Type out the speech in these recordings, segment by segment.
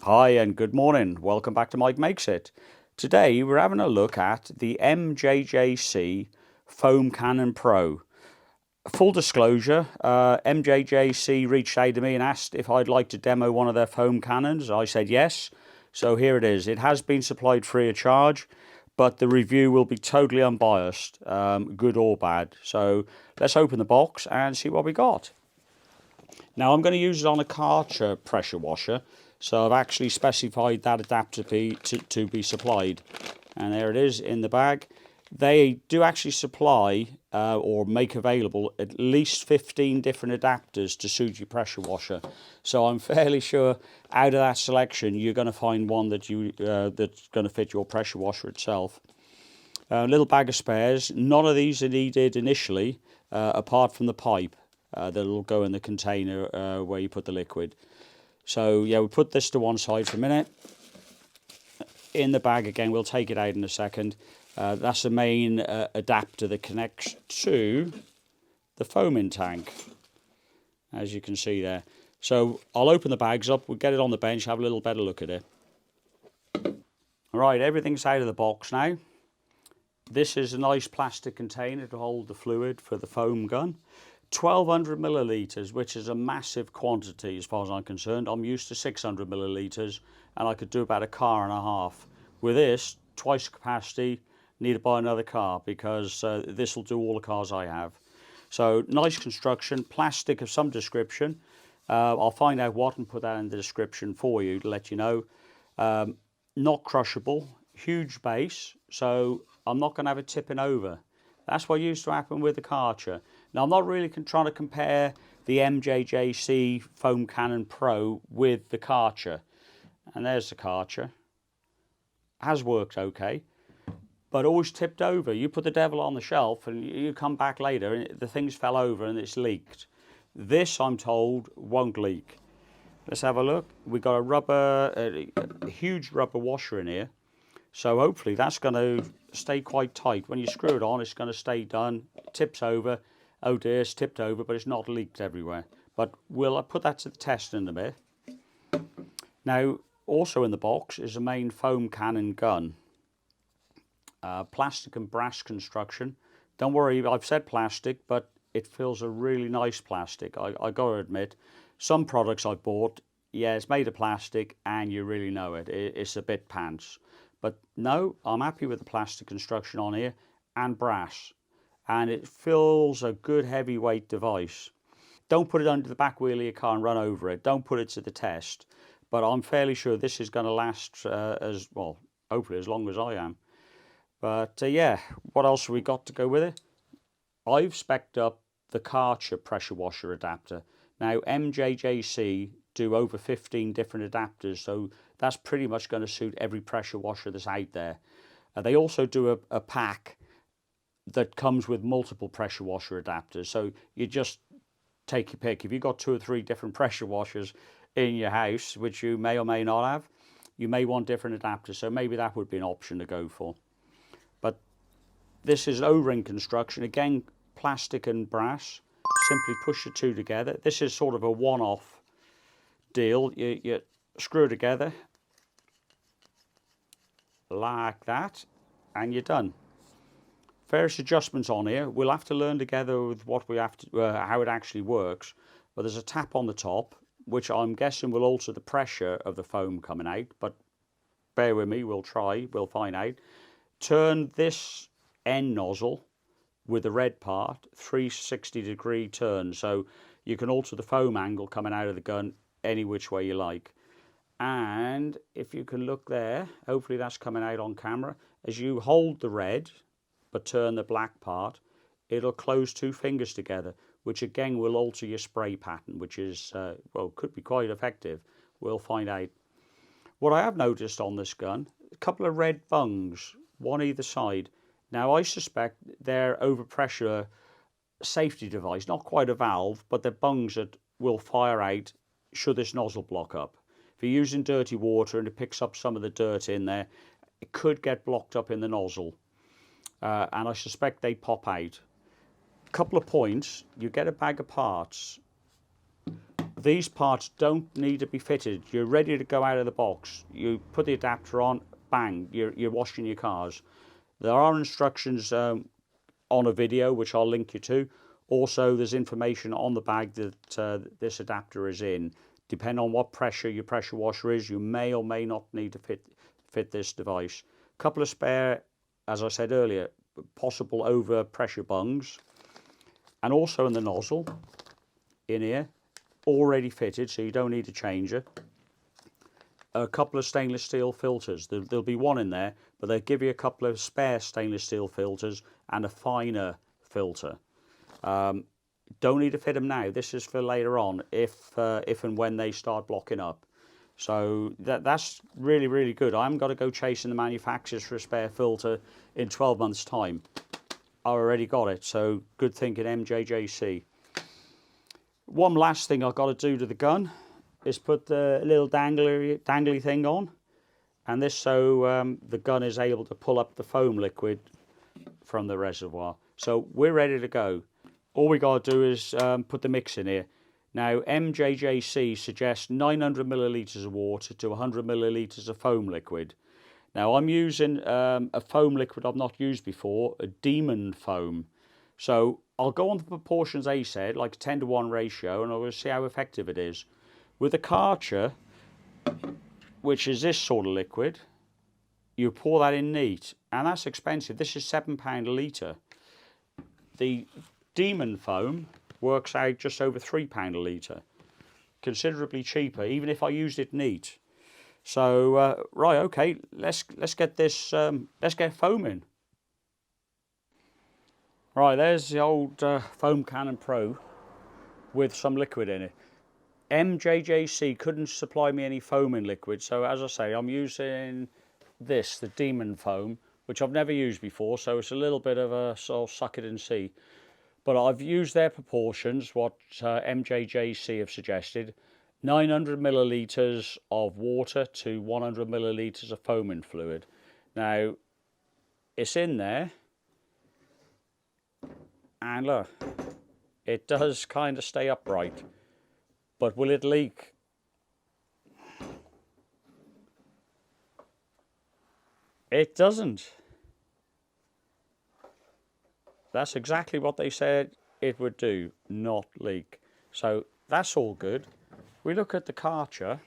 Hi and good morning. Welcome back to Mike Makes It. Today we're having a look at the MJJC Foam Cannon Pro. Full disclosure, MJJC reached out to me and asked if I'd like to demo one of their foam cannons. I said yes, so here it is. It has been supplied free of charge, but the review will be totally unbiased, good or bad. So let's open the box and see what we got. Now I'm going to use it on a Karcher pressure washer, so I've actually specified that adapter to be supplied. And there it is in the bag. They do actually supply or make available at least 15 different adapters to suit your pressure washer. So I'm fairly sure out of that selection you're going to find one that that's going to fit your pressure washer itself. A little bag of spares. None of these are needed initially, apart from the pipe that'll go in the container where you put the liquid. So yeah, we'll put this to one side for a minute. In the bag again, we'll take it out in a second. That's the main adapter that connects to the foaming tank, as you can see there. So I'll open the bags up, we'll get it on the bench, have a little better look at it. Alright, everything's out of the box now. This is a nice plastic container to hold the fluid for the foam gun. 1200 millilitres, which is a massive quantity as far as I'm concerned. I'm used to 600 millilitres and I could do about a car and a half. With this, twice capacity, need to buy another car because this will do all the cars I have. So nice construction, plastic of some description. I'll find out what and put that in the description for you to let you know. Not crushable, huge base, so I'm not going to have it tipping over. That's what used to happen with the Karcher. Now, I'm not really trying to compare the MJJC Foam Cannon Pro with the Karcher. And there's the Karcher. Has worked okay, but always tipped over. You put the devil on the shelf and you come back later and the things fell over and it's leaked. This, I'm told, won't leak. Let's have a look. We've got a huge rubber washer in here. So hopefully that's going to stay quite tight. When you screw it on, it's going to stay done. It tips over. Oh dear, it's tipped over, but it's not leaked everywhere. But we'll put that to the test in a bit. Now, also in the box is a main foam cannon gun. Plastic and brass construction. Don't worry, I've said plastic, but it feels a really nice plastic. I got to admit, some products I've bought, yeah, it's made of plastic and you really know it. It's a bit pants. But no, I'm happy with the plastic construction on here and brass. And it feels a good heavyweight device. Don't put it under the back wheel of your car and run over it. Don't put it to the test. But I'm fairly sure this is going to last as well, hopefully as long as I am. But yeah, what else have we got to go with it? I've spec'd up the Karcher pressure washer adapter. Now MJJC do over 15 different adapters, so that's pretty much going to suit every pressure washer that's out there. They also do a pack that comes with multiple pressure washer adapters, so you just take your pick. If you've got 2 or 3 different pressure washers in your house, which you may or may not have, you may want different adapters, so maybe that would be an option to go for. But this is O-ring construction, again plastic and brass. Simply push the two together. This is sort of a one-off deal. You screw it together like that and you're done. Various adjustments on here. We'll have to learn together with what we have to, how it actually works. But there's a tap on the top, which I'm guessing will alter the pressure of the foam coming out. But bear with me, we'll try, we'll find out. Turn this end nozzle with the red part 360-degree turn, so you can alter the foam angle coming out of the gun any which way you like. And if you can look there, hopefully that's coming out on camera, as you hold the red but turn the black part, it'll close 2 fingers together, which again will alter your spray pattern, which is well, could be quite effective. We'll find out. What I have noticed on this gun, a couple of red bungs, one either side. Now I suspect they're overpressure safety device, not quite a valve, but they're bungs that will fire out should this nozzle block up. If you're using dirty water and it picks up some of the dirt in there, it could get blocked up in the nozzle. And I suspect they pop out. A couple of points, you get a bag of parts. these parts don't need to be fitted. You're ready to go out of the box. You put the adapter on, bang, you're washing your cars. There are instructions on a video which I'll link you to. Also, there's information on the bag that this adapter is in. Depending on what pressure your pressure washer is, you may or may not need to fit this device. A couple of spare, as I said earlier, possible over pressure bungs, and also in the nozzle in here, already fitted, so you don't need to change it. A couple of stainless steel filters. There'll be one in there, but they'll give you a couple of spare stainless steel filters and a finer filter. Don't need to fit them now. This is for later on, if and when they start blocking up. So that's really, really good. I haven't got to go chasing the manufacturers for a spare filter in 12 months' time. I already got it, so good thinking, MJJC. One last thing I've got to do to the gun is put the little dangly thing on, and this so the gun is able to pull up the foam liquid from the reservoir. So we're ready to go. All we got to do is put the mix in here. Now, MJJC suggests 900 millilitres of water to 100 millilitres of foam liquid. Now, I'm using a foam liquid I've not used before, a Demon foam. So I'll go on the proportions they said, like a 10-to-1 ratio, and I'll see how effective it is. With the Karcher, which is this sort of liquid, you pour that in neat, and that's expensive. This is £7 a litre. The Demon foam works out just over £3 a litre, considerably cheaper, even if I used it neat. So right, okay, let's get this, let's get foaming. Right, there's the old Foam Cannon Pro with some liquid in it. MJJC couldn't supply me any foaming liquid, so as I say, I'm using this, the Demon foam, which I've never used before, so it's a little bit of a sort of suck it and see. But I've used their proportions, what MJJC have suggested. 900 millilitres of water to 100 millilitres of foaming fluid. Now, it's in there, and look, it does kind of stay upright. But will it leak? It doesn't. That's exactly what they said it would do, not leak. So that's all good. We look at the Karcher,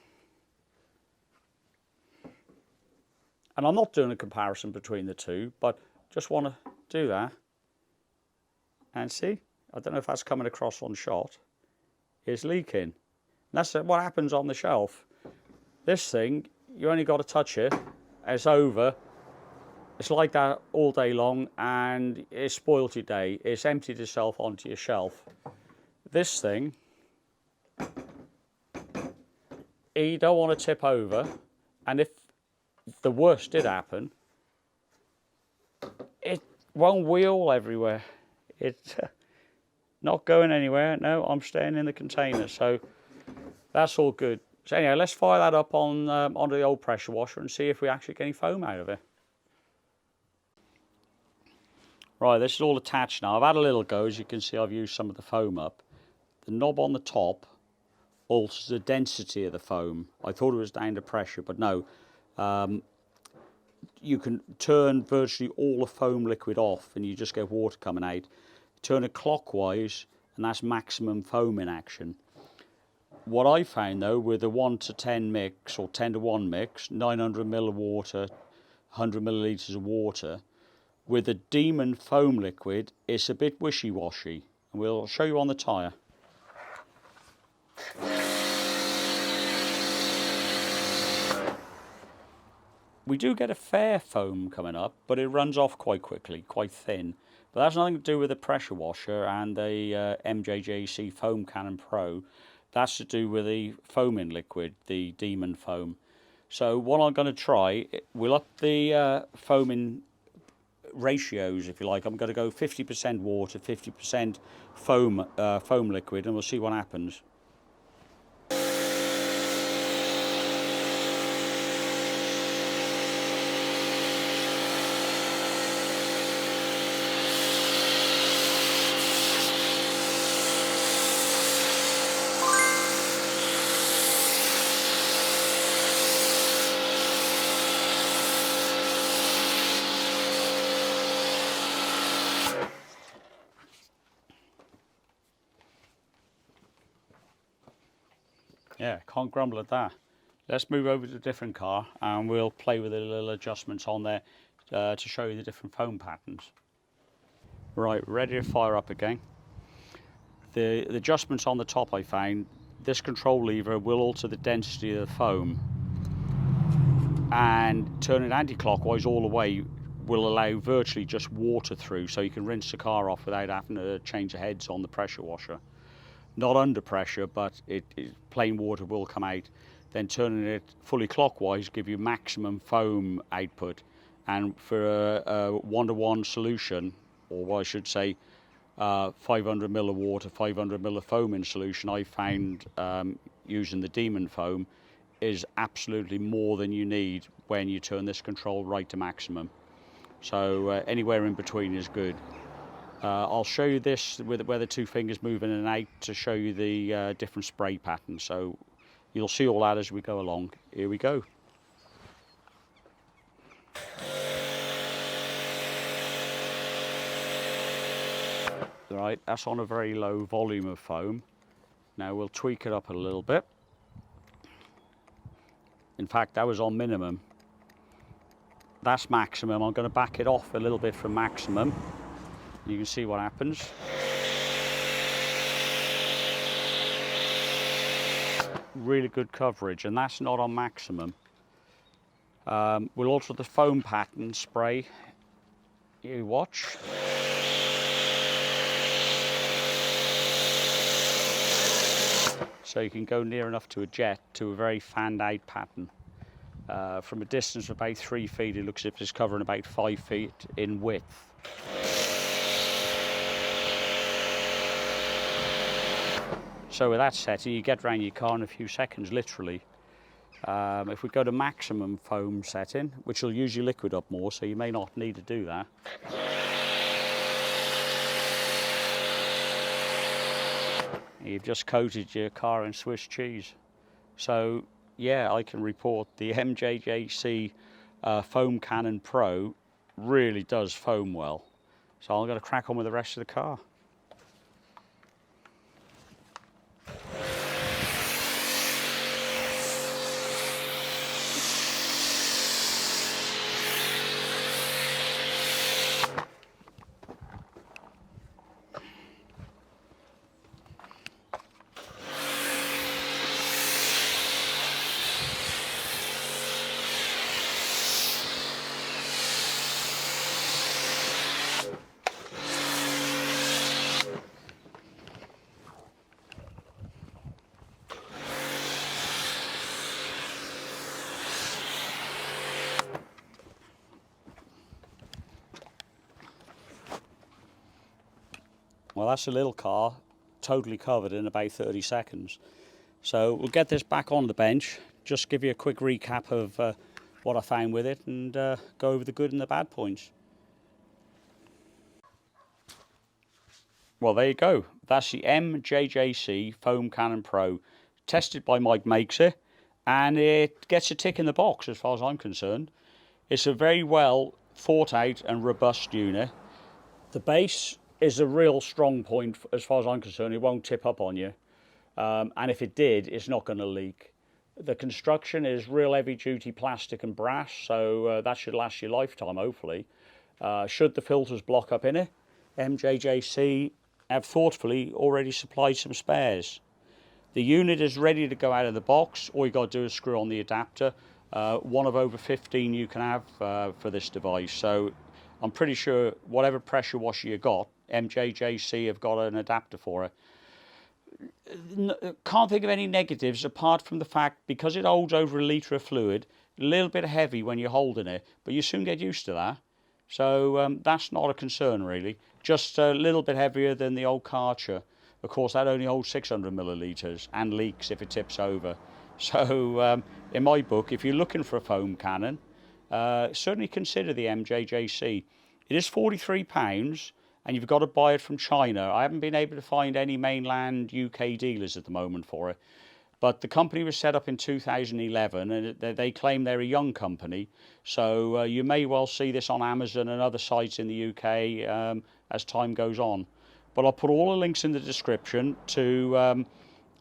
and I'm not doing a comparison between the two, but just want to do that. And see, I don't know if that's coming across on shot, it's leaking. And that's what happens on the shelf. This thing, you only got to touch it, it's over. It's like that all day long, and it's spoiled your day. It's emptied itself onto your shelf. This thing, you don't want to tip over, and if the worst did happen, it won't wheel everywhere. It's not going anywhere. No, I'm staying in the container, so that's all good. So anyway, let's fire that up on onto the old pressure washer and see if we actually get any foam out of it. Right, this is all attached now. I've had a little go. As you can see, I've used some of the foam up. The knob on the top alters the density of the foam. I thought it was down to pressure, but no. You can turn virtually all the foam liquid off and you just get water coming out. Turn it clockwise and that's maximum foam in action. What I found though, with the 1-to-10 mix or 10-to-1 mix, 900 ml of water, 100 millilitres of water, with the Demon foam liquid, it's a bit wishy-washy. And we'll show you on the tyre. We do get a fair foam coming up, but it runs off quite quickly, quite thin. But that's nothing to do with the pressure washer and the MJJC FOAM CANNON PRO. That's to do with the foaming liquid, the Demon foam. So what I'm going to try, we'll up the foaming ratios, if you like. I'm going to go 50% water, 50% foam liquid, and we'll see what happens. Yeah, can't grumble at that. Let's move over to a different car and we'll play with the little adjustments on there to show you the different foam patterns. Right, ready to fire up again. The adjustments on the top, I found, this control lever will alter the density of the foam, and turning anti-clockwise all the way will allow virtually just water through, so you can rinse the car off without having to change the heads on the pressure washer. Not under pressure, but plain water will come out. Then turning it fully clockwise give you maximum foam output, and for a one-to-one solution, or what I should say, 500 ml of water, 500 ml of foam in solution, I found using the Demon foam is absolutely more than you need when you turn this control right to maximum. So anywhere in between is good. I'll show you this with where the two fingers move in and out to show you the different spray patterns. So you'll see all that as we go along. Here we go. Right, that's on a very low volume of foam. Now we'll tweak it up a little bit. In fact, that was on minimum. That's maximum. I'm going to back it off a little bit from maximum. You can see what happens. Really good coverage, and that's not on maximum. We'll alter the foam pattern spray. You watch. So you can go near enough to a jet to a very fanned out pattern. From a distance of about 3 feet, it looks as if it's covering about 5 feet in width. So with that setting, you get around your car in a few seconds, literally. If we go to maximum foam setting, which will use your liquid up more, so you may not need to do that. You've just coated your car in Swiss cheese. So yeah, I can report the MJJC FOAM CANNON PRO really does foam well. So I'm going to crack on with the rest of the car. Well, that's a little car, totally covered in about 30 seconds. So we'll get this back on the bench, just give you a quick recap of what I found with it, and go over the good and the bad points. Well, there you go. That's the MJJC FOAM CANNON PRO, tested by Mike Makes It, and it gets a tick in the box as far as I'm concerned. It's a very well thought out and robust unit. The base is a real strong point as far as I'm concerned. It won't tip up on you, and if it did, it's not going to leak. The construction is real heavy duty plastic and brass, so that should last your lifetime, hopefully. Should the filters block up in it, MJJC have thoughtfully already supplied some spares. The unit is ready to go out of the box. All you got to do is screw on the adapter, one of over 15 you can have for this device. So I'm pretty sure whatever pressure washer you got, MJJC have got an adapter for it. Can't think of any negatives apart from the fact, because it holds over a litre of fluid, a little bit heavy when you're holding it, but you soon get used to that. So that's not a concern really. Just a little bit heavier than the old Karcher. Of course, that only holds 600 millilitres and leaks if it tips over. So in my book, if you're looking for a foam cannon, certainly consider the MJJC. It is £43, and you've got to buy it from China. I haven't been able to find any mainland UK dealers at the moment for it. But the company was set up in 2011, and they claim they're a young company. So you may well see this on Amazon and other sites in the UK as time goes on. But I'll put all the links in the description to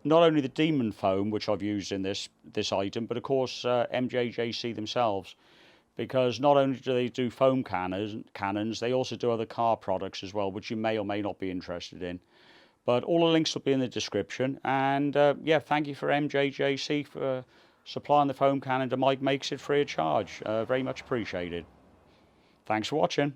not only the Demon foam, which I've used in this item, but of course MJJC themselves, because not only do they do foam cannons, they also do other car products as well, which you may or may not be interested in. But all the links will be in the description. And yeah, thank you for MJJC for supplying the foam cannon to Mike Makes It free of charge. Very much appreciated. Thanks for watching.